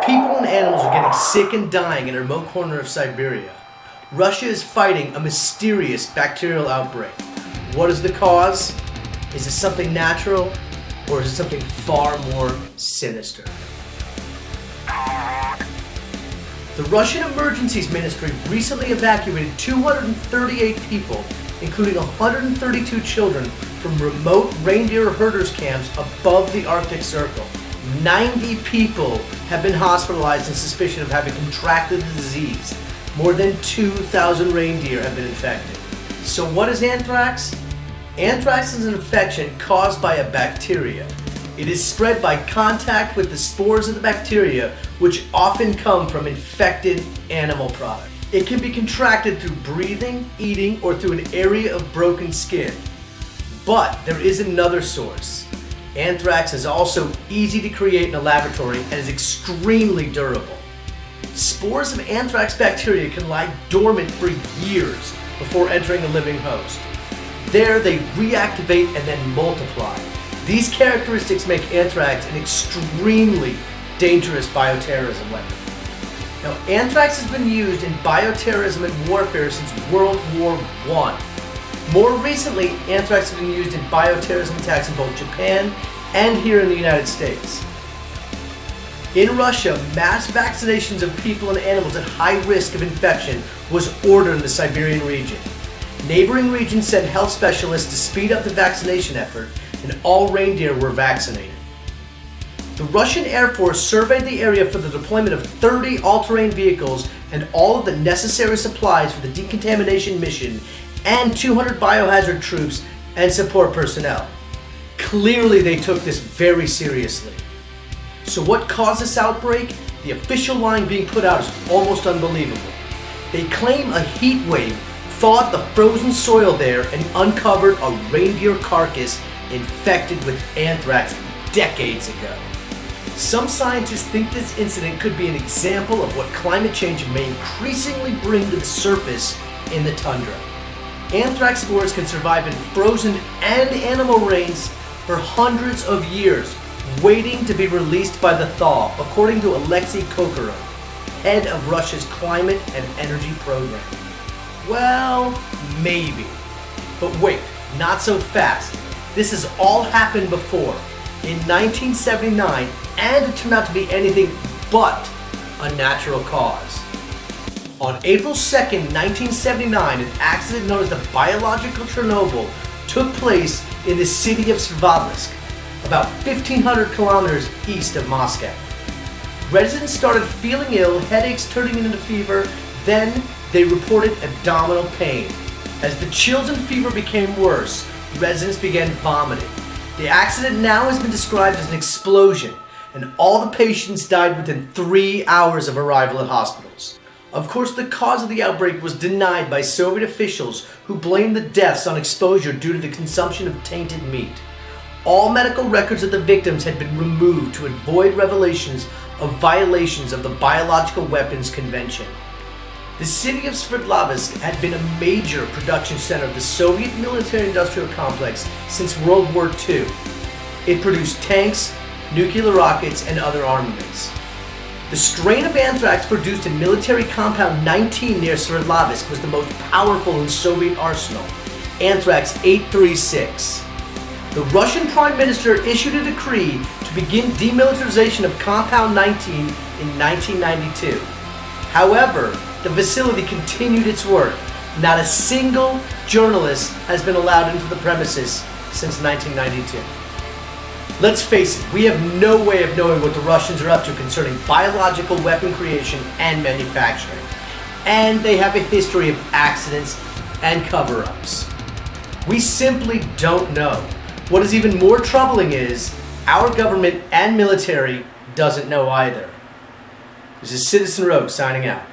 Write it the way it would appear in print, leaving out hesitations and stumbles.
people and animals are getting sick and dying in a remote corner of Siberia, Russia is fighting a mysterious bacterial outbreak. What is the cause? Is it something natural, or is it something far more sinister? The Russian Emergencies Ministry recently evacuated 238 people, including 132 children, from remote reindeer herders camps above the Arctic Circle. 90 people have been hospitalized in suspicion of having contracted the disease. More than 2,000 reindeer have been infected. So what is anthrax? Anthrax is an infection caused by a bacteria. It is spread by contact with the spores of the bacteria, which often come from infected animal products. It can be contracted through breathing, eating, or through an area of broken skin. But there is another source. Anthrax is also easy to create in a laboratory and is extremely durable. Spores of anthrax bacteria can lie dormant for years before entering a living host. There they reactivate and then multiply. These characteristics make anthrax an extremely dangerous bioterrorism weapon. Now, anthrax has been used in bioterrorism and warfare since World War I. More recently, anthrax has been used in bioterrorism attacks in both Japan and here in the United States. In Russia, mass vaccinations of people and animals at high risk of infection was ordered in the Siberian region. Neighboring regions sent health specialists to speed up the vaccination effort, and all reindeer were vaccinated. The Russian Air Force surveyed the area for the deployment of 30 all-terrain vehicles and all of the necessary supplies for the decontamination mission, and 200 biohazard troops and support personnel. Clearly they took this very seriously. So what caused this outbreak? The official line being put out is almost unbelievable. They claim a heat wave thawed the frozen soil there and uncovered a reindeer carcass infected with anthrax decades ago. Some scientists think this incident could be an example of what climate change may increasingly bring to the surface in the tundra. Anthrax spores can survive in frozen and animal rains for hundreds of years, waiting to be released by the thaw, according to Alexei Kokorov, head of Russia's climate and energy program. Well, maybe. But wait, not so fast. This has all happened before, in 1979, and it turned out to be anything but a natural cause. On April 2nd, 1979, an accident known as the biological Chernobyl took place in the city of Sverdlovsk, about 1,500 kilometers east of Moscow. Residents started feeling ill, headaches turning into fever, then they reported abdominal pain. As the chills and fever became worse, residents began vomiting. The accident now has been described as an explosion, and all the patients died within 3 hours of arrival at hospitals. Of course, the cause of the outbreak was denied by Soviet officials who blamed the deaths on exposure due to the consumption of tainted meat. All medical records of the victims had been removed to avoid revelations of violations of the Biological Weapons Convention. The city of Sverdlovsk had been a major production center of the Soviet military-industrial complex since World War II. It produced tanks, nuclear rockets, and other armaments. The strain of anthrax produced in military compound 19 near Sverdlovsk was the most powerful in Soviet arsenal, Anthrax 836. The Russian Prime Minister issued a decree to begin demilitarization of compound 19 in 1992. However, the facility continued its work. Not a single journalist has been allowed into the premises since 1992. Let's face it, we have no way of knowing what the Russians are up to concerning biological weapon creation and manufacturing. And they have a history of accidents and cover-ups. We simply don't know. What is even more troubling is our government and military doesn't know either. This is Citizen Rogue signing out.